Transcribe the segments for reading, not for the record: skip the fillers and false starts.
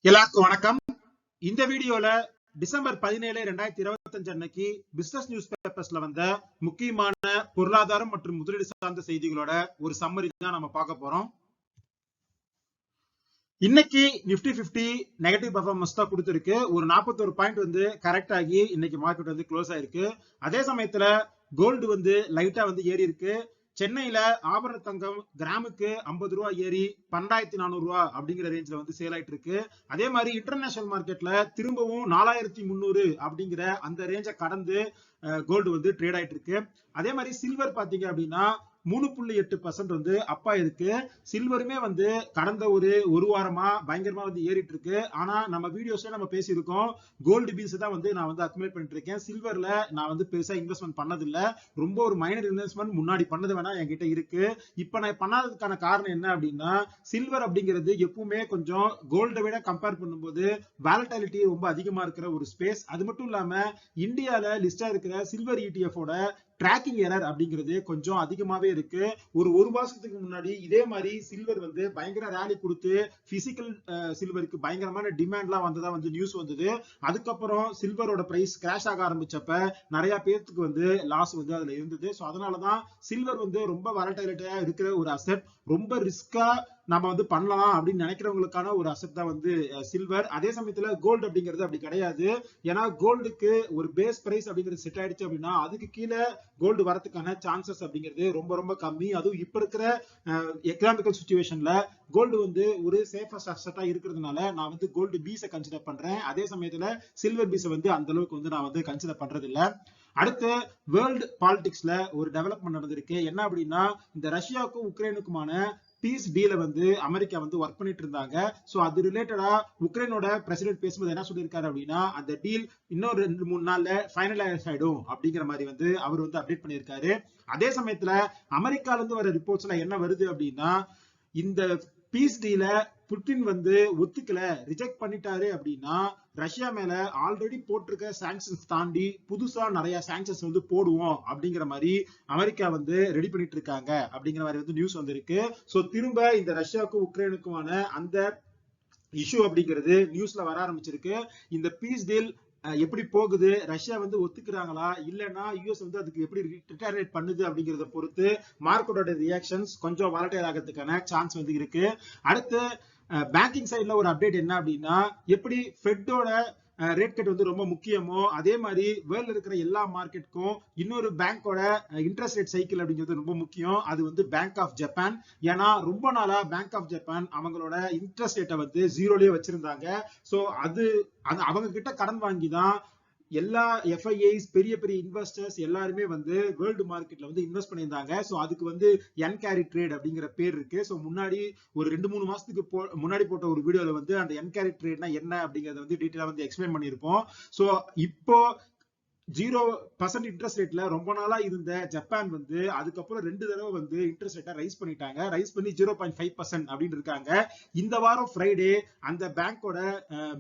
எல்லாருக்கும் வணக்கம். இந்த வீடியோல டிசம்பர் 17, 2025 அன்னைக்கு பிசினஸ் நியூஸ் பேப்பர்ஸ்ல வந்த முக்கியமான பொருளாதாரம் மற்றும் முதலீடு சார்ந்த செய்திகளோட ஒரு சம்மரி தான் நம்ம பார்க்க போறோம். இன்னைக்கு நிப்டி 50 நெகட்டிவ் பர்ஃபார்மன்ஸ் தான் கொடுத்திருக்கு. ஒரு 41 பாயிண்ட் வந்து கரெக்ட் ஆகி இன்னைக்கு மார்க்கெட் வந்து க்ளோஸ் ஆயிருக்கு. அதே சமயத்துல கோல்டு வந்து லைட்டா வந்து ஏறி இருக்கு. சென்னையில ஆபரண தங்கம் கிராமுக்கு 50 ரூபாய் ஏறி 12,400 ரூபாய் அப்படிங்கிற ரேஞ்சில் வந்து சேல் ஆயிட்டு இருக்கு. அதே மாதிரி இன்டர்நேஷனல் மார்க்கெட்ல திரும்பவும் 4,300 அப்படிங்கிற அந்த ரேஞ்சை கடந்து கோல்டு வந்து ட்ரேட் ஆயிட்டு இருக்கு. அதே மாதிரி சில்வர் பாத்தீங்க அப்படின்னா 3.8% வந்து அப்பா இருக்கு. சில்வருமே வந்து கடந்த ஒரு வாரமா பயங்கரமா வந்து ஏறிட்டு இருக்கு. ஆனா நம்ம வீடியோஸ்ல நம்ம பேசியிருக்கோம், கோல்டு பீஸ் தான் வந்து நான் வந்து அக்குமுலேட் பண்ணிட்டு இருக்கேன். சில்வர்ல நான் வந்து பெருசா இன்வெஸ்ட்மெண்ட் பண்ணதில்லை. ரொம்ப ஒரு மைனர் இன்வெஸ்ட்மெண்ட் முன்னாடி பண்ணது வேணா என்கிட்ட இருக்கு. இப்ப நான் பண்ணாததுக்கான காரணம் என்ன அப்படின்னா, சில்வர் அப்படிங்கிறது எப்பவுமே கொஞ்சம் கோல்டை விட கம்பேர் பண்ணும்போது வாலட்டிலிட்டி ரொம்ப அதிகமா இருக்கிற ஒரு ஸ்பேஸ். அது மட்டும் இல்லாம இந்தியால லிஸ்டா இருக்கிற சில்வர் இடிஎஃபோட ட்ராக்கிங் எரர் அப்படிங்கிறது கொஞ்சம் அதிகமாவே இருக்கு. ஒரு மாசத்துக்கு முன்னாடி இதே மாதிரி சில்வர் வந்து பயங்கர ரேலி கொடுத்து பிசிக்கல் சில்வருக்கு பயங்கரமான டிமாண்ட்லாம் வந்ததா வந்து நியூஸ் வந்தது. அதுக்கப்புறம் சில்வரோட பிரைஸ் கிராஷ் ஆக ஆரம்பிச்சப்ப நிறைய பேருக்கு வந்து லாஸ் வந்து அதுல இருந்தது. ஸோ அதனாலதான் சில்வர் வந்து ரொம்ப வாலட்டிலிட்டியா இருக்கிற ஒரு அசெட். ரொம்ப ரிஸ்கா நம்ம வந்து பண்ணலாம் அப்படின்னு நினைக்கிறவங்களுக்கான ஒரு அசெட் தான் வந்து சில்வர். அதே சமயத்துல கோல்டு அப்படிங்கிறது அப்படி கிடையாது. ஏன்னா கோல்டுக்கு ஒரு பேஸ் பிரைஸ் அப்படிங்கிறது செட் ஆயிடுச்சு அப்படின்னா அதுக்கு கீழே கோல்டு வரதுக்கான சான்சஸ் அப்படிங்கிறது ரொம்ப ரொம்ப கம்மி. அதுவும் இப்ப இருக்கிற எக்கனாமிக்கல் சிச்சுவேஷன்ல கோல்டு வந்து ஒரு சேஃபஸ்ட் அசெட்டா இருக்கிறதுனால நான் வந்து கோல்டு பீஸை கன்சிடர் பண்றேன். அதே சமயத்துல சில்வர் பீஸை வந்து அந்த அளவுக்கு வந்து நான் வந்து கன்சிடர் பண்றது இல்ல. அடுத்து வேர்ல்டு பாலிடிக்ஸ்ல ஒரு டெவலப்மெண்ட் நடந்திருக்கு. என்ன அப்படின்னா, இந்த ரஷ்யாவுக்கும் உக்ரைனுக்குமான பீஸ் டீல வந்து அமெரிக்கா வந்து ஒர்க் பண்ணிட்டு இருந்தாங்க. சோ அது ரிலேட்டடா உக்ரைனோட பிரசிடென்ட் பேசும்போது என்ன சொல்லியிருக்காரு அப்படின்னா, அந்த டீல் இன்னும் 2-3 நாள்ல ஃபைனலைஸ் ஆயிடும் அப்படிங்கிற மாதிரி வந்து அவர் வந்து அப்டேட் பண்ணியிருக்காரு. அதே சமயத்துல அமெரிக்கால இருந்து வர ரிப்போர்ட்ஸ்ல என்ன வருது அப்படின்னா, இந்த பீஸ் டீல புட்டின் வந்து ஒத்துக்கல, ரிஜெக்ட் பண்ணிட்டாரு அப்படின்னா ரஷ்யா மேல ஆல்ரெடி போட்டிருக்க சாங்ஷன்ஸ் தாண்டி புதுசா நிறைய சாங்ஷன்ஸ் வந்து போடுவோம் அப்படிங்கிற மாதிரி அமெரிக்கா வந்து ரெடி பண்ணிட்டு இருக்காங்க அப்படிங்கிற மாதிரி வந்து நியூஸ் வந்திருக்கு. சோ திரும்ப இந்த ரஷ்யாவுக்கும் உக்ரைனுக்குமான அந்த இஷ்யூ அப்படிங்கிறது நியூஸ்ல வர ஆரம்பிச்சிருக்கு. இந்த பீஸ் டீல் எப்படி போகுது, ரஷ்யா வந்து ஒத்துக்கிறாங்களா இல்லைன்னா யூஎஸ் வந்து அதுக்கு எப்படி ரிட்டாலியேட் பண்ணுது அப்படிங்கறத பொறுத்து மார்க்கெட்டோட ரியாக்ஷன்ஸ் கொஞ்சம் வாலடைல் ஆகிறதுக்கான சான்ஸ் வந்து இருக்கு. அடுத்து பேங்கிங் சைட்ல ஒரு அப்டேட் என்ன அப்படின்னா, எப்படி ஃபெட்டோட ரேட் கட் வந்து ரொம்ப முக்கியமோ அதே மாதிரி வேர்ல்ட்ல இருக்கிற எல்லா மார்க்கெட்டுக்கும் இன்னொரு பேங்கோட இன்ட்ரெஸ்ட் ரேட் சைக்கிள் அப்படிங்கிறது ரொம்ப முக்கியம். அது வந்து பேங்க் ஆஃப் ஜப்பான். ஏன்னா ரொம்ப நாளா பேங்க் ஆஃப் ஜப்பான் அவங்களோட இன்ட்ரெஸ்ட் ரேட்டை வந்து ஜீரோலயே வச்சிருந்தாங்க. சோ அது அவங்க கிட்ட கடன் வாங்கி தான் எல்லா எஃப்ஐஐஸ் பெரிய பெரிய இன்வெஸ்டர்ஸ் எல்லாருமே வந்து வேர்ல்டு மார்க்கெட்ல வந்து இன்வெஸ்ட் பண்ணியிருந்தாங்க. சோ அதுக்கு வந்து என் கேரி ட்ரேட் அப்படிங்கிற பேர் இருக்கு. சோ முன்னாடி ஒரு 2-3 மாசத்துக்கு முன்னாடி போட்ட ஒரு வீடியோல வந்து அந்த என் கேரி ட்ரேட்னா என்ன அப்படிங்கறத வந்து டீடைலா வந்து எக்ஸ்பிளைன் பண்ணியிருப்போம். சோ இப்போ 0% இன்ட்ரெஸ்ட் ரேட்ல ரொம்ப நாளா இருந்த ஜப்பான் வந்து அதுக்கப்புறம் 2 தடவை வந்து இன்ட்ரெஸ்ட் ரேட்டை ரைஸ் பண்ணிட்டாங்க. ரைஸ் பண்ணி 0.5% அப்படின்னு இருக்காங்க. இந்த வாரம் ஃப்ரைடே அந்த பேங்கோட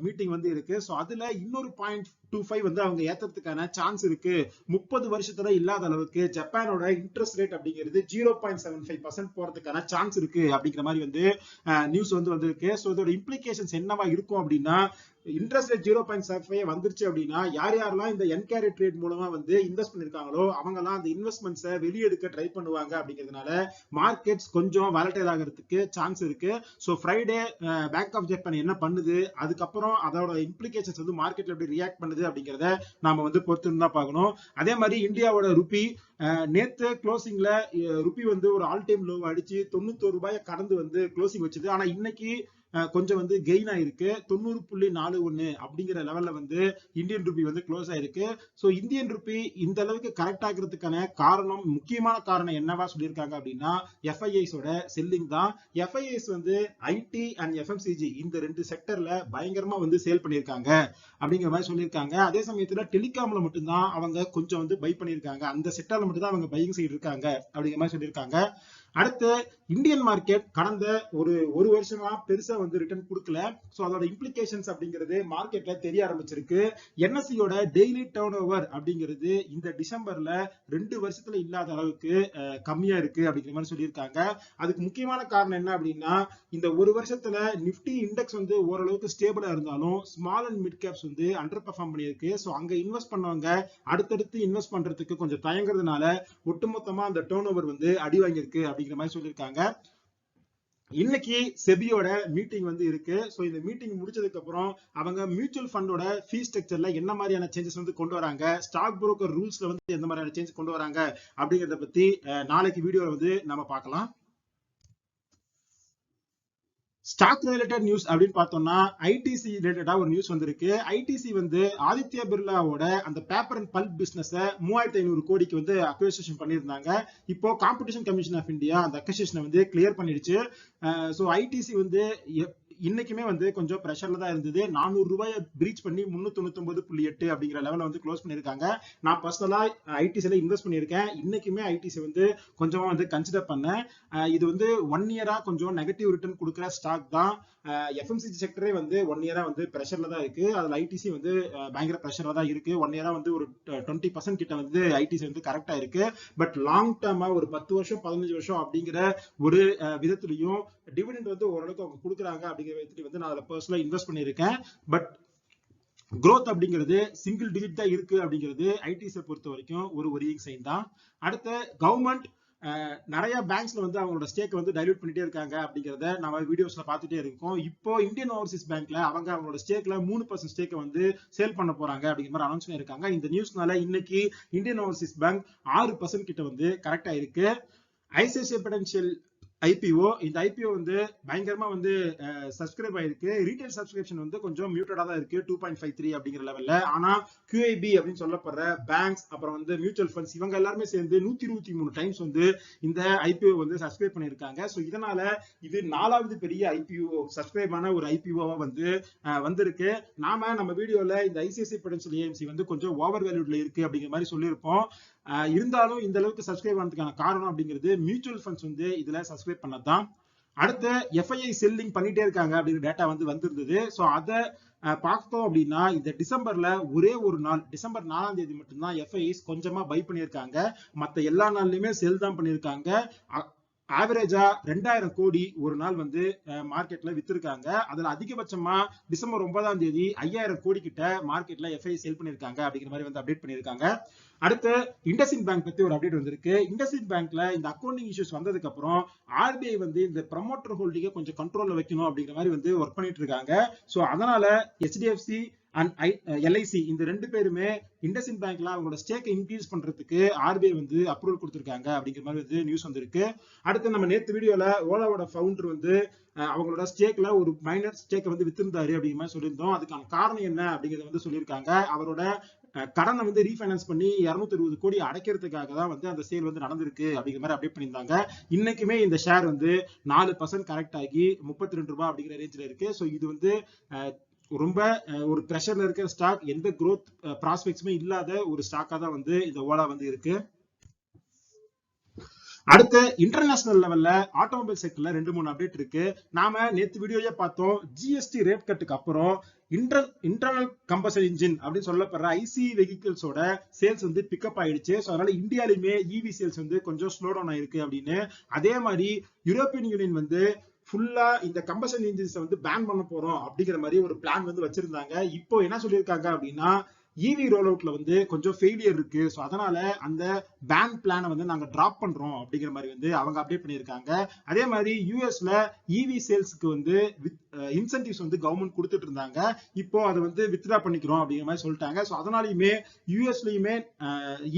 மீட்டிங் வந்து இருக்கு. சோ அதுல இன்னொரு 0.25 வந்து அவங்க ஏத்துறதுக்கான சான்ஸ் இருக்கு. 30 வருஷத்துல இல்லாத அளவுக்கு ஜப்பானோட இன்ட்ரெஸ்ட் ரேட் அப்படிங்கிறது 0.75% போறதுக்கான சான்ஸ் இருக்கு அப்படிங்கிற மாதிரி வந்து நியூஸ் வந்து வந்திருக்கு. சோ இதோட இம்ப்ளிகேஷன்ஸ் என்னவா இருக்கும் அப்படின்னா, இன்ட்ரெஸ்ட் ரேட் 0.75 வந்துருச்சு அப்படின்னா யார் யாரெல்லாம் இந்த என்கேரி ட்ரேட் மூலமா வந்து இன்வெஸ்ட் பண்ணிருக்காங்களோ அவங்க எல்லாம் அந்த இன்வெஸ்ட்மெண்ட்ஸை வெளியெடுக்க ட்ரை பண்ணுவாங்க. அப்படிங்கிறதுனால மார்க்கெட்ஸ் கொஞ்சம் வாலடைல் ஆகிறதுக்கு சான்ஸ் இருக்கு. So Friday Bank of Japan என்ன பண்ணுது, அதுக்கப்புறம் அதோட இம்ப்ளிகேஷன்ஸ் வந்து மார்க்கெட்ல எப்படி ரியாக்ட் பண்ணுது அப்படிங்கிறத நாம வந்து பொறுத்து தான் பார்க்கணும். அதே மாதிரி இந்தியாவோட ருபி நேத்து க்ளோசிங்ல ருபி வந்து ஒரு ஆல் டைம் லோ அடிச்சு 91 ரூபாயை கடந்து வந்து க்ளோசிங் வச்சது. ஆனா இன்னைக்கு கொஞ்சம் வந்து கெயின் ஆயிருக்கு. 90.41 அப்படிங்கிற லெவல்ல வந்து இந்தியன் ருபி வந்து க்ளோஸ் ஆயிருக்கு. சோ இந்தியன் ருபி இந்த அளவுக்கு கரெக்ட் ஆகிறதுக்கான காரணம், முக்கியமான காரணம் என்னவா சொல்லியிருக்காங்க அப்படின்னா, எஃப்ஐஐஸோட செல்லிங் தான். எஃப்ஐஐஸ் வந்து ஐடி அண்ட் எஃப்எம்சிஜி இந்த 2 செக்டர்ல பயங்கரமா வந்து சேல் பண்ணியிருக்காங்க அப்படிங்கிற மாதிரி சொல்லியிருக்காங்க. அதே சமயத்துல டெலிகாம்ல மட்டும்தான் அவங்க கொஞ்சம் வந்து பை பண்ணியிருக்காங்க. அந்த செக்டர்ல மட்டும் தான் அவங்க பையிங் சைடு இருக்காங்க அப்படிங்கிற மாதிரி சொல்லியிருக்காங்க. அடுத்து இந்தியன் மார்க்கெட் கடந்த ஒரு வருஷமா பெருசா வந்து ரிட்டர்ன் கொடுக்கல. சோ அதோட இம்ப்ளிகேஷன்ஸ் அப்படிங்கிறது மார்க்கெட்ல தெரிய ஆரம்பிச்சிருக்கு. என்எஸ்சியோட டெய்லி டர்ன் ஓவர் அப்படிங்கிறது இந்த டிசம்பர்ல 2 வருஷத்துல இல்லாத அளவுக்கு கம்மியா இருக்கு அப்படிங்கிற மாதிரி சொல்லியிருக்காங்க. அதுக்கு முக்கியமான காரணம் என்ன அப்படின்னா, இந்த ஒரு வருஷத்துல நிப்டி இண்டெக்ஸ் வந்து ஓரளவுக்கு ஸ்டேபிளா இருந்தாலும் ஸ்மால் அண்ட் மிட் கேப்ஸ் வந்து அண்டர் பெர்ஃபார்ம் பண்ணியிருக்கு. சோ அங்க இன்வெஸ்ட் பண்ணவங்க அடுத்தடுத்து இன்வெஸ்ட் பண்றதுக்கு கொஞ்சம் தயங்குறதுனால ஒட்டுமொத்தமா அந்த டர்ன் ஓவர் வந்து அடி வாங்கியிருக்கு அப்படிங்கிற மாதிரி சொல்லியிருக்காங்க. இன்னைக்கு செபியோட மீட்டிங் வந்து இருக்கு. சோ இந்த மீட்டிங் முடிச்சதுக்கு அப்புறம் அவங்க மியூச்சுவல் ஃபண்டோட ஃபீ ஸ்ட்ரக்சர்ல என்ன மாதிரியான சேஞ்சஸ் வந்து கொண்டு வராங்க, ஸ்டாக் புரோக்கர் ரூல்ஸ்ல வந்து எந்த மாதிரியான சேஞ்ச் கொண்டு வராங்க அப்படிங்கறத பத்தி நாளைக்கு வீடியோல வந்து நம்ம பார்க்கலாம். ஸ்டாக் ரிலேட்டட் நியூஸ் அப்படின்னு பார்த்தோம்னா ஐடிசி ரிலேட்டடா ஒரு நியூஸ் வந்திருக்கு. ஐடிசி வந்து ஆதித்ய பிர்லாவோட அந்த பேப்பர் அண்ட் பல்ப் பிசினஸ் 3500 கோடிக்கு வந்து அக்விசிஷன் பண்ணியிருந்தாங்க. இப்போ காம்படிஷன் கமிஷன் ஆஃப் இந்தியா அந்த அக்விசிஷனை வந்து கிளியர் பண்ணிடுச்சு. சோ ஐடிசி வந்து இன்னைக்குமே வந்து கொஞ்சம் பிரஷர்ல தான் இருந்தது. 400 ரூபாயை பிரீச் பண்ணி 399.8 அப்படிங்கிற லெவல வந்து க்ளோஸ் பண்ணிருக்காங்க. நான் பர்சனலா ஐடிசில இன்வெஸ்ட் பண்ணிருக்கேன். இன்னைக்குமே ஐடிசி வந்து கொஞ்சமா வந்து கன்சிடர் பண்ணேன். இது வந்து 1 இயரா கொஞ்சம் நெகட்டிவ் ரிட்டர்ன் கொடுக்குற ஸ்டாக் தான். எஃப்எம்சிஜி செக்டரே வந்து 1 இயரா வந்து பிரஷர்ல தான் இருக்கு. அதுல ஐடிசி வந்து பயங்கர பிரஷர்ல தான் இருக்கு. 1 இயரா வந்து ஒரு 20% கிட்ட வந்து ஐடிசி வந்து கரெக்டா இருக்கு. பட் லாங் டர்மா ஒரு 10 வருஷம் 15 வருஷம் அப்படிங்கிற ஒரு விதத்திலையும் டிவிடெண்ட் வந்து ஓரளவுக்கு அவங்க கொடுக்குறாங்க அப்படிங்கிற விதத்திலையும் வந்து நான் அதுல பர்சனலா இன்வெஸ்ட் பண்ணியிருக்கேன். பட் growth அப்படிங்கிறது சிங்கிள் டிஜிட் தான் இருக்கு அப்படிங்கிறது ஐடிசி பொறுத்த வரைக்கும் ஒரு ஒரியிங் சைன் தான். அடுத்து கவர்மெண்ட் நிறைய பேங்க்ஸ்ல வந்து அவங்களோட ஸ்டேக் வந்து டைல்யூட் பண்ணிட்டே இருக்காங்க அப்படிங்கறத நம்ம வீடியோஸ்ல பார்த்துட்டே இருக்கோம். இப்போ இந்தியன் ஓவர்சீஸ் பேங்க்ல அவங்களோட ஸ்டேக்ல 3% ஸ்டேக்கை வந்து சேல் பண்ண போறாங்க அப்படிங்கிற மாதிரி அனௌன்ஸ் பண்ணிருக்காங்க. இந்த நியூஸ்னால இன்னைக்கு இந்தியன் ஓவர்சீஸ் பேங்க் 6% கிட்ட வந்து கரெக்டா இருக்கு. ஐசிஐசிஐ பிரெடென்ஷியல் ஐபிஓ இந்த ஐபிஓ வந்து பயங்கரமா வந்து சப்ஸ்கிரைப் ஆயிருக்கு. ரீட்டைல் சப்ஸ்கிரிப்ஷன் வந்து கொஞ்சம் மியூட்டடா தான் இருக்கு 2.53 அப்படிங்கிற லெவல்ல. ஆனா QIB அப்படின்னு சொல்லப்படுற பேங்க்ஸ் அப்புறம் வந்து மியூச்சுவல் ஃபண்ட்ஸ் இவங்க எல்லாருமே சேர்ந்து 123 டைம்ஸ் வந்து இந்த ஐபிஓ வந்து சப்ஸ்கிரைப் பண்ணிருக்காங்க. சோ இதனால இது 4வது பெரிய ஐபிஓ சப்ஸ்கிரைப் ஆன ஒரு ஐபிஓவா வந்து வந்திருக்கு. நம்ம வீடியோல இந்த ஐசிஐசிஐ பிரெடென்ஷியல் ஏஎம்சி வந்து கொஞ்சம் ஓவர் வேல்யூட்ல இருக்கு அப்படிங்கிற மாதிரி சொல்லியிருப்போம். இருந்தாலும் இந்த அளவுக்கு சப்ஸ்கிரைப் பண்ணதுக்கான காரணம் அப்படிங்கிறது மியூச்சுவல் ஃபண்ட்ஸ் வந்து இதுல சப்ஸ்கிரைப் பண்ணதான். அடுத்து எஃப்ஐஐ செல்லிங் பண்ணிட்டே இருக்காங்க அப்படிங்கிற டேட்டா வந்து வந்திருந்தது. சோ அதை பார்த்தோம் அப்படின்னா இந்த டிசம்பர்ல ஒரே ஒரு நாள் டிசம்பர் 4ஆம் தேதி மட்டும்தான் எஃப்ஐஐஸ் கொஞ்சமா பை பண்ணியிருக்காங்க. மத்த எல்லா நாள்லயுமே செல் தான் பண்ணியிருக்காங்க. ஆவரேஜா 2000 கோடி ஒரு நாள் வந்து மார்க்கெட்ல வித்திருக்காங்க. அதுல அதிகபட்சமா டிசம்பர் 9ஆம் தேதி 5000 கோடி கிட்ட மார்க்கெட்ல எஃப்ஐ சேல் பண்ணிருக்காங்க அப்படிங்கிற மாதிரி வந்து அப்டேட் பண்ணிருக்காங்க. அடுத்து இண்டஸ்இண்ட் பேங்க் பத்தி ஒரு அப்டேட் வந்திருக்கு. இண்டஸ்இண்ட் பேங்க்ல இந்த அக்கௌண்டிங் இஷ்யூஸ் வந்ததுக்கு அப்புறம் ஆர்பிஐ வந்து இந்த ப்ரமோட்டர் ஹோல்டிங்கை கொஞ்சம் கண்ட்ரோல்ல வைக்கணும் அப்படிங்கிற மாதிரி வந்து ஒர்க் பண்ணிட்டு இருக்காங்க. சோ அதனால HDFC அண்ட் LIC இந்த 2 பேருமே இண்டஸ்இண்ட் பேங்க்ல அவங்களோட ஸ்டேக்கை இன்க்ரீஸ் பண்றதுக்கு ஆர்பிஐ வந்து அப்ரூவல் கொடுத்திருக்காங்க அப்படிங்கிற மாதிரி வந்து நியூஸ் வந்திருக்கு. அடுத்து நம்ம நேத்து வீடியோல ஓலாவோட ஃபவுண்டர் வந்து அவங்களோட ஸ்டேக்ல ஒரு மைனர் ஸ்டேக்கை வந்து வித்திருந்தாரு அப்படிங்கிற மாதிரி சொல்லியிருந்தோம். அதுக்கான காரணம் என்ன அப்படிங்கறத வந்து சொல்லியிருக்காங்க. அவரோட கடனை வந்து ரீஃபைனான்ஸ் பண்ணி 220 கோடி அடைக்கிறதுக்காக தான் வந்து அந்த சேல் வந்து நடந்திருக்கு அப்படிங்கிற மாதிரி அப்டேட் பண்ணியிருந்தாங்க. இன்னைக்குமே இந்த ஷேர் வந்து 4% கரெக்ட் ஆகி 32 ரூபாய் அப்படிங்கிற ரேஞ்சில் இருக்கு. ஸோ இது வந்து ரொம்ப ஒரு பிரஷர்ல இருக்கிற ஸ்டாக், எந்த growth ப்ராஸ்பெக்ட்ஸுமே இல்லாத ஒரு ஸ்டாக்கா தான் வந்து இந்த ஓலா வந்து இருக்கு. அடுத்து இன்டர்நேஷனல் லெவல்ல ஆட்டோமொபைல் செக்டர்ல 2-3 அப்டேட் இருக்கு. நாம நேத்து வீடியோயே பார்த்தோம், ஜிஎஸ்டி ரேட் கட்டுக்கு அப்புறம் இன்டர்னல் கம்பஷன் இன்ஜின் அப்படின்னு சொல்லப்படுற ஐசி வெஹிக்கிள்ஸோட சேல்ஸ் வந்து பிக்கப் ஆயிடுச்சு. ஸோ அதனால இந்தியாலுமே இவி சேல்ஸ் வந்து கொஞ்சம் ஸ்லோ டவுன் ஆயிருக்கு அப்படின்னு. அதே மாதிரி யூரோப்பியன் யூனியன் வந்து ஃபுல்லா இந்த கம்பஷன் இன்ஜின்ஸ் வந்து பேன் பண்ண போறோம் அப்படிங்கிற மாதிரி ஒரு பிளான் வந்து வச்சிருந்தாங்க. இப்போ என்ன சொல்லியிருக்காங்க அப்படின்னா இவி ரோல் அவுட்ல வந்து கொஞ்சம் ஃபெயிலியர் இருக்கு. ஸோ அதனால அந்த பேன் பிளானை வந்து நாங்க டிராப் பண்றோம் அப்படிங்கிற மாதிரி வந்து அவங்க அப்டேட் பண்ணியிருக்காங்க. அதே மாதிரி யூஎஸ்ல இவி சேல்ஸ்க்கு வந்து இன்சென்டிவ்ஸ் வந்து கவர்மெண்ட் கொடுத்துட்டு இருந்தாங்க. இப்போ அதை வந்து வித்ட்ரா பண்ணிக்கிறோம் அப்படிங்கிற மாதிரி சொல்லிட்டாங்க. ஸோ அதனாலயுமே யூஎஸ்லயுமே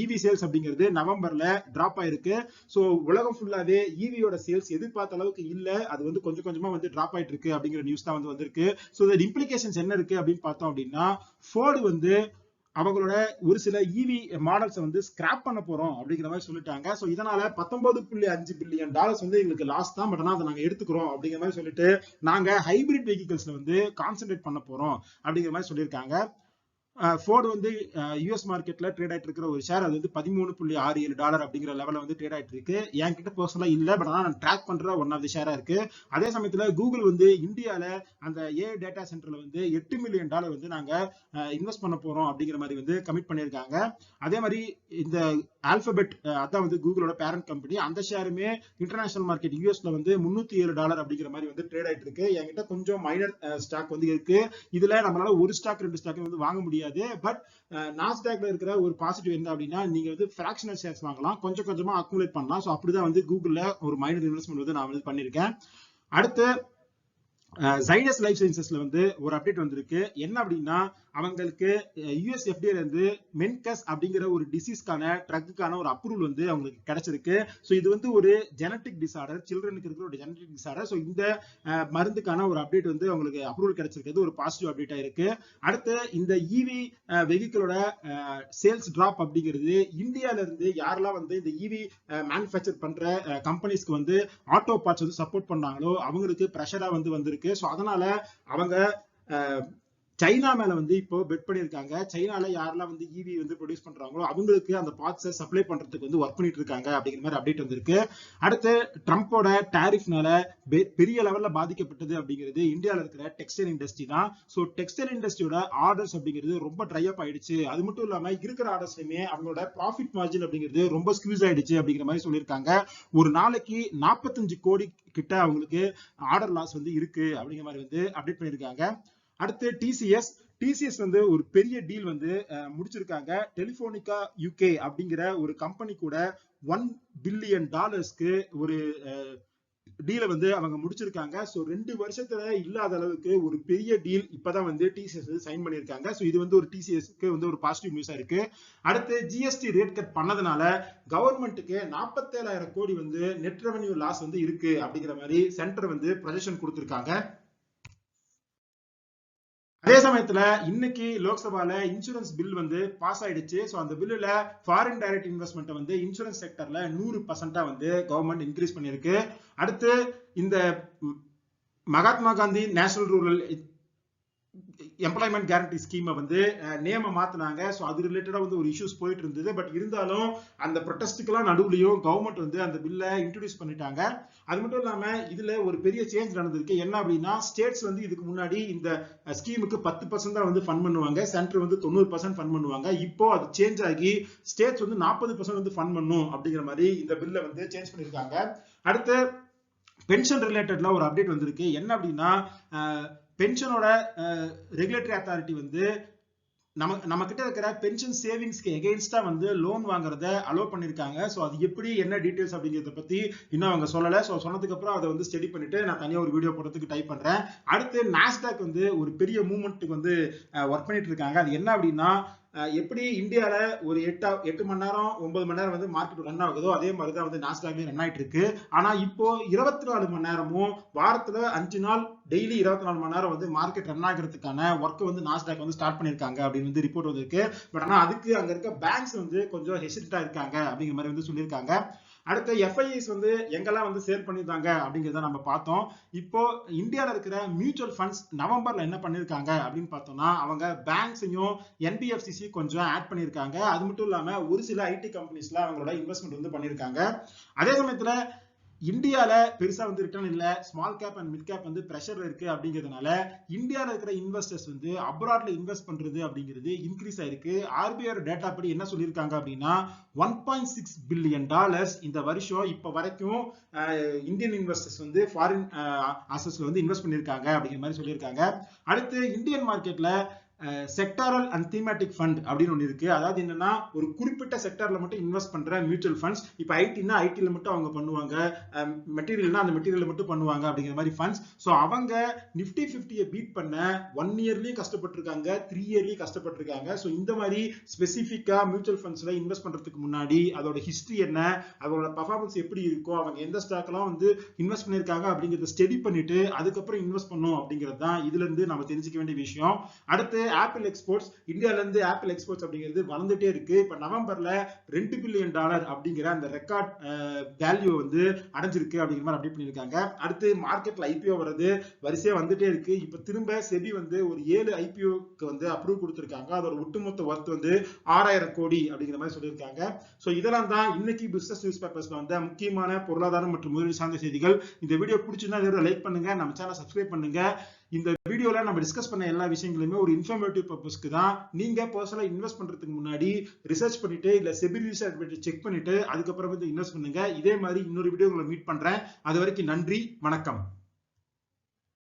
இவி சேல்ஸ் அப்படிங்கிறது நவம்பர்ல டிராப் ஆயிருக்கு. ஸோ உலகம் ஃபுல்லாவே இவியோட சேல்ஸ் எதிர்பார்த்த அளவுக்கு இல்ல, அது வந்து கொஞ்சம் கொஞ்சமா வந்து டிராப் ஆயிட்டு இருக்கு அப்படிங்கிற நியூஸ் தான் வந்து வந்திருக்கு. ஸோ இதோட இம்ப்ளிகேஷன்ஸ் என்ன இருக்கு அப்படின்னு பார்த்தோம் அப்படின்னா, ஃபோர்டு வந்து அவங்களோட ஒரு சில இவி மாடல்ஸ் வந்து ஸ்கிராப் பண்ண போறோம் அப்படிங்கிற மாதிரி சொல்லிட்டாங்க. சோ இதனால $19.5 பில்லியன் வந்து எங்களுக்கு லாஸ் தான், பட் அதை நாங்க எடுத்துக்கிறோம் அப்படிங்கிற மாதிரி சொல்லிட்டு நாங்க ஹைபிரிட் வெஹிக்கிள்ஸ்ல வந்து கான்சென்ட்ரேட் பண்ண போறோம் அப்படிங்கிற மாதிரி சொல்லியிருக்காங்க. ஃபோர்டு வந்து யூஎஸ் மார்க்கெட்ல ட்ரேட் ஆயிட்டு இருக்கிற ஒரு ஷேர், அது வந்து $13.67 அப்படிங்கிற லெவல்ல வந்து ட்ரேட் ஆயிட்டு இருக்கு. என்கிட்ட பர்சனலா இல்ல, பட் ஆனா நான் ட்ராக் பண்ற ஒன் ஆஃப் தி ஷேரா இருக்கு. அதே சமயத்துல கூகுள் வந்து இந்தியால அந்த ஏஐ டேட்டா சென்டர்ல வந்து $8 மில்லியன் வந்து நாங்க இன்வெஸ்ட் பண்ண போறோம் அப்படிங்கிற மாதிரி வந்து கமிட் பண்ணியிருக்காங்க. அதே மாதிரி இந்த ஆல்பபெட், அதான் வந்து கூகுளோட பேரண்ட் கம்பெனி, அந்த ஷேருமே இன்டர்நேஷனல் மார்க்கெட் யூஎஸ்ல வந்து $307 அப்படிங்கிற மாதிரி வந்து ட்ரேட் ஆயிட்டு இருக்கு. என்கிட்ட கொஞ்சம் மைனர் ஸ்டாக் வந்து இருக்கு. இதுல நம்மளால ஒரு ஸ்டாக் 2 ஸ்டாக் வந்து வாங்க முடியாது. பட் நாஸ்டாக்ல இருக்கிற ஒரு பாசிட்டிவ் என்ன அப்படின்னா, நீங்க வந்து ஃபிராக்ஷனல் ஷேர்ஸ் வாங்கலாம், கொஞ்சம் கொஞ்சமா அக்குமுலேட் பண்ணலாம். சோ அப்படிதான் வந்து கூகுள்ல ஒரு மைனர் இன்வெஸ்ட்மெண்ட் வந்து நான் வந்து பண்ணிருக்கேன். அடுத்து ஜைடஸ் லைஃப் சயின்சஸ்ல வந்து ஒரு அப்டேட் வந்திருக்கு. என்ன அப்படின்னா, அவங்களுக்கு யூஎஸ் எஃப்டிஏல இருந்து மென்கஸ் அப்படிங்கிற ஒரு டிசீஸ்க்கான ட்ரக்குக்கான ஒரு அப்ரூவல் வந்து அவங்களுக்கு கிடைச்சிருக்கு. ஸோ இது வந்து ஒரு ஜெனட்டிக் டிசார்டர், சில்ட்ரனுக்கு இருக்கிற ஒரு ஜெனட்டிக் டிசார்டர். ஸோ இந்த மருந்துக்கான ஒரு அப்டேட் வந்து அவங்களுக்கு அப்ரூவல் கிடைச்சிருக்கிறது ஒரு பாசிட்டிவ் அப்டேட்டா இருக்கு. அடுத்து இந்த இவி வெஹிக்கிளோட சேல்ஸ் டிராப் அப்படிங்கிறது, இந்தியால இருந்து யாரெல்லாம் வந்து இந்த இவி மேனுஃபேக்சர் பண்ற கம்பெனிஸ்க்கு வந்து ஆட்டோ பார்ட்ஸ் வந்து சப்போர்ட் பண்றாங்களோ அவங்களுக்கு ப்ரெஷரா வந்து வந்திருக்கு. சோ அதனால அவங்க சைனா மேல வந்து இப்போ பெட் பண்ணிருக்காங்க. சைனால யாரெல்லாம் வந்து இவி வந்து ப்ரொடியூஸ் பண்றாங்களோ அவங்களுக்கு அந்த பார்ட்ஸை சப்ளை பண்றதுக்கு வந்து ஒர்க் பண்ணிட்டு இருக்காங்க அப்படிங்கிற மாதிரி அப்டேட் வந்திருக்கு. அடுத்து ட்ரம்போட டாரிஃப்னால பெரிய லெவல்ல பாதிக்கப்பட்டது அப்படிங்கிறது இந்தியாவில் இருக்கிற டெக்ஸ்டைல் இண்டஸ்ட்ரி தான். ஸோ டெக்ஸ்டைல் இண்டஸ்ட்ரியோட ஆர்டர்ஸ் அப்படிங்கிறது ரொம்ப ட்ரை அப் ஆயிடுச்சு. அது மட்டும் இல்லாம இருக்கிற ஆர்டர்ஸ்லயுமே அவங்களோட ப்ராஃபிட் மார்ஜின் அப்படிங்கிறது ரொம்ப ஸ்க்வீஸ் ஆயிடுச்சு அப்படிங்கிற மாதிரி சொல்லியிருக்காங்க. ஒரு நாளைக்கு 45 கோடி கிட்ட அவங்களுக்கு ஆர்டர் லாஸ் வந்து இருக்கு அப்படிங்கிற மாதிரி வந்து அப்டேட் பண்ணியிருக்காங்க. அடுத்து டிசிஎஸ் வந்து ஒரு பெரிய டீல் வந்து முடிச்சிருக்காங்க. டெலிபோனிகா யூகே அப்படிங்கிற ஒரு கம்பெனி கூட $1 பில்லியன் ஒரு டீலை வந்து அவங்க முடிச்சிருக்காங்க. ஸோ 2 வருஷத்துல இல்லாத அளவுக்கு ஒரு பெரிய டீல் இப்பதான் வந்து டிசிஎஸ் சைன் பண்ணியிருக்காங்க. ஸோ இது வந்து ஒரு டிசிஎஸ்க்கு வந்து ஒரு பாசிட்டிவ் நியூஸா இருக்கு. அடுத்து ஜிஎஸ்டி ரேட் கட் பண்ணதுனால கவர்மெண்ட்டுக்கு 47,000 கோடி வந்து நெட் ரெவன்யூ லாஸ் வந்து இருக்கு அப்படிங்கிற மாதிரி சென்டர் வந்து ப்ரொஜெக்ஷன் கொடுத்திருக்காங்க. அதே சமயத்துல இன்னைக்கு லோக்சபால இன்சூரன்ஸ் பில் வந்து பாஸ் ஆயிடுச்சு. சோ அந்த பில்லுல ஃபாரின் டைரக்ட் இன்வெஸ்ட்மெண்ட் வந்து இன்சூரன்ஸ் செக்டர்ல 100% வந்து கவர்மெண்ட் இன்க்ரீஸ் பண்ணிருக்கு. அடுத்து இந்த Mahatma Gandhi national rural employment guarantee ஸ்கீமை வந்து நேம மாத்தினாங்க. ஸோ அது ரிலேட்டடா வந்து ஒரு இஷ்யூஸ் போயிட்டு இருந்தது. பட் இருந்தாலும் அந்த ப்ரொட்டஸ்டுக்கெல்லாம் நடுவுலையும் கவர்மெண்ட் வந்து அந்த பில்லை இன்ட்ரோடியூஸ் பண்ணிட்டாங்க. அது மட்டும் இல்லாம இதுல ஒரு பெரிய சேஞ்ச் நடந்திருக்கு. என்ன அப்படின்னா, ஸ்டேட்ஸ் வந்து இதுக்கு முன்னாடி இந்த ஸ்கீமுக்கு 10% தான் வந்து ஃபண்ட் பண்ணுவாங்க, சென்டர் வந்து 90% ஃபண்ட் பண்ணுவாங்க. இப்போ அது சேஞ்ச் ஆகி ஸ்டேட்ஸ் வந்து 40% வந்து ஃபண்ட் பண்ணும் அப்படிங்கிற மாதிரி இந்த பில்லை வந்து சேஞ்ச் பண்ணிருக்காங்க. அடுத்து பென்ஷன் ரிலேட்டட்ல ஒரு அப்டேட் வந்திருக்கு. என்ன அப்படின்னா, பென்ஷனோட ரெகுலேட்டரி அத்தாரிட்டி வந்து நம்ம கிட்ட இருக்கிற பென்ஷன் சேவிங்ஸ்க்கு எகெயின்ஸ்டா வந்து லோன் வாங்குறத அலோவ் பண்ணிருக்காங்க. சோ அது எப்படி, என்ன டீடைல்ஸ் அப்படிங்கறத பத்தி இன்னும் அவங்க சொல்லல. சோ சொன்னதுக்கு அப்புறம் அதை வந்து ஸ்டடி பண்ணிட்டு நான் தனியா ஒரு வீடியோ போடுறதுக்கு டைப் பண்றேன். அடுத்து நாஸ்டாக் வந்து ஒரு பெரிய மூவ்மெண்ட்டுக்கு வந்து ஒர்க் பண்ணிட்டு இருக்காங்க. அது என்ன அப்படின்னா, எப்படி இந்தியால ஒரு 8 மணி நேரம் 9 மணி நேரம் வந்து மார்க்கெட் ரன் ஆகுதோ அதே மாதிரிதான் வந்து நாஸ்டாக்லயும் ரன் ஆயிட்டு இருக்கு. ஆனா இப்போ 24 மணி நேரமும் வாரத்துல 5 நாள் டெய்லி 24 மணி நேரம் வந்து மார்க்கெட் ரன் ஆகிறதுக்கான ஒர்க் வந்து நாஸ்டாக் வந்து ஸ்டார்ட் பண்ணிருக்காங்க அப்படின்னு வந்து ரிப்போர்ட் வந்திருக்கு. பட் ஆனா அதுக்கு அங்க இருக்க பேங்க்ஸ் வந்து கொஞ்சம் ஹெசிடேட்டா இருக்காங்க அப்படிங்கிற மாதிரி வந்து சொல்லியிருக்காங்க. அடுத்த எஃப்ஐஎஸ் வந்து எங்கெல்லாம் வந்து சேல் பண்ணிருக்காங்க அப்படிங்கிறத நம்ம பார்த்தோம். இப்போ இந்தியாவில் இருக்கிற மியூச்சுவல் ஃபண்ட்ஸ் நவம்பர்ல என்ன பண்ணிருக்காங்க அப்படின்னு பார்த்தோம்னா, அவங்க பேங்க்ஸையும் என்பிஎஃப்சிசி கொஞ்சம் ஆட் பண்ணிருக்காங்க. அது மட்டும் இல்லாம ஒரு சில ஐடி கம்பெனிஸ்ல அவங்களோட இன்வெஸ்ட்மெண்ட் வந்து பண்ணிருக்காங்க. அதே சமயத்துல இந்தியால பெருசா வந்து ரிட்டர்ன் இல்ல, small cap and mid cap வந்து பிரஷர் இருக்கு அப்படிங்கிறதுனால இந்தியால இருக்கிற இன்வெஸ்டர்ஸ் வந்து அப்ராட்ல இன்வெஸ்ட் பண்றது அப்படிங்கிறது இன்க்ரீஸ் ஆயிருக்கு. ஆர்பிஐ டேட்டா படி என்ன சொல்லியிருக்காங்க அப்படின்னா, $1.6 பில்லியன் இந்த வருஷம் இப்ப வரைக்கும் இந்தியன் இன்வெஸ்டர்ஸ் வந்து ஃபாரின் அசெட்ஸ்ல வந்து இன்வெஸ்ட் பண்ணிருக்காங்க அப்படிங்கிற மாதிரி சொல்லியிருக்காங்க. அடுத்து இந்தியன் மார்க்கெட்ல செக்டாரல் அண்ட் தீமேட்டிக் ஃபண்ட் அப்படின்னு ஒன்று இருக்கு. அதாவது என்னன்னா, ஒரு குறிப்பிட்ட செக்டர்ல மட்டும் இன்வெஸ்ட் பண்ற மியூச்சுவல் ஃபண்ட்ஸ். இப்போ ஐடினா ஐடில மட்டும் அவங்க பண்ணுவாங்க, மெட்டீரியல்னா அந்த மெட்டீரியல் மட்டும் பண்ணுவாங்க அப்படிங்கிற மாதிரி ஃபண்ட்ஸ். ஸோ அவங்க நிஃப்டி 50 பீட் பண்ண 1 இயர்லயும் கஷ்டப்பட்டிருக்காங்க, 3 இயர்லயும் கஷ்டப்பட்டிருக்காங்க. ஸோ இந்த மாதிரி ஸ்பெசிஃபிக்கா மியூச்சுவல் ஃபண்ட்ஸ்ல இன்வெஸ்ட் பண்றதுக்கு முன்னாடி அதோட ஹிஸ்டரி என்ன, அதோட பர்ஃபார்மன்ஸ் எப்படி இருக்கும், அவங்க எந்த ஸ்டாக்லாம் வந்து இன்வெஸ்ட் பண்ணிருக்காங்க அப்படிங்கறத ஸ்டடி பண்ணிட்டு அதுக்கப்புறம் இன்வெஸ்ட் பண்ணும் அப்படிங்கிறது தான் இதுல இருந்து நம்ம தெரிஞ்சுக்க வேண்டிய விஷயம். அடுத்து ஆப்பிள் எக்ஸ்போர்ட்ஸ், இந்தியால இருந்து ஆப்பிள் எக்ஸ்போர்ட்ஸ் அப்படிங்கிறது வளர்ந்துட்டே இருக்கு. இப்ப நவம்பர்ல $2 பில்லியன் அப்படிங்கிற அந்த ரெக்கார்ட் வேல்யூ வந்து அடைஞ்சிருக்கு அப்படிங்கிற மாதிரி அப்டேட் பண்ணிருக்காங்க. அடுத்து மார்க்கெட்ல ஐபிஓ வர்றது வரிசையா வந்துட்டே இருக்கு. இப்ப திரும்ப செபி வந்து ஒரு 7 ஐபிஓக்கு வந்து அப்ரூவ் கொடுத்திருக்காங்க. அதோட ஒட்டுமொத்த ஒர்த் வந்து 6000 கோடி அப்படிங்கிற மாதிரி சொல்லியிருக்காங்க. சோ இதெல்லாம் தான் இன்னைக்கு பிசினஸ் நியூஸ் பேப்பர்ஸ்ல வந்த முக்கியமான பொருளாதாரம் மற்றும் முதலீடு சார்ந்த செய்திகள். இந்த வீடியோ பிடிச்சிருந்தா லைக் பண்ணுங்க, நம்ம சேனலை சப்ஸ்கிரைப் பண்ணுங்க. இந்த வீடியோல நம்ம டிஸ்கஸ் பண்ண எல்லா விஷயங்களுமே ஒரு இன்ஃபர்மேட்டிவ் பர்பஸ்க்கு தான். நீங்க பர்சனலா இன்வெஸ்ட் பண்றதுக்கு முன்னாடி ரிசர்ச் பண்ணிட்டு இல்ல செபி ரிசர்ச் செக் பண்ணிட்டு அதுக்கப்புறம் வந்து இன்வெஸ்ட் பண்ணுங்க. இதே மாதிரி இன்னொரு வீடியோ உங்களை மீட் பண்றேன். அது வரைக்கும் நன்றி, வணக்கம்.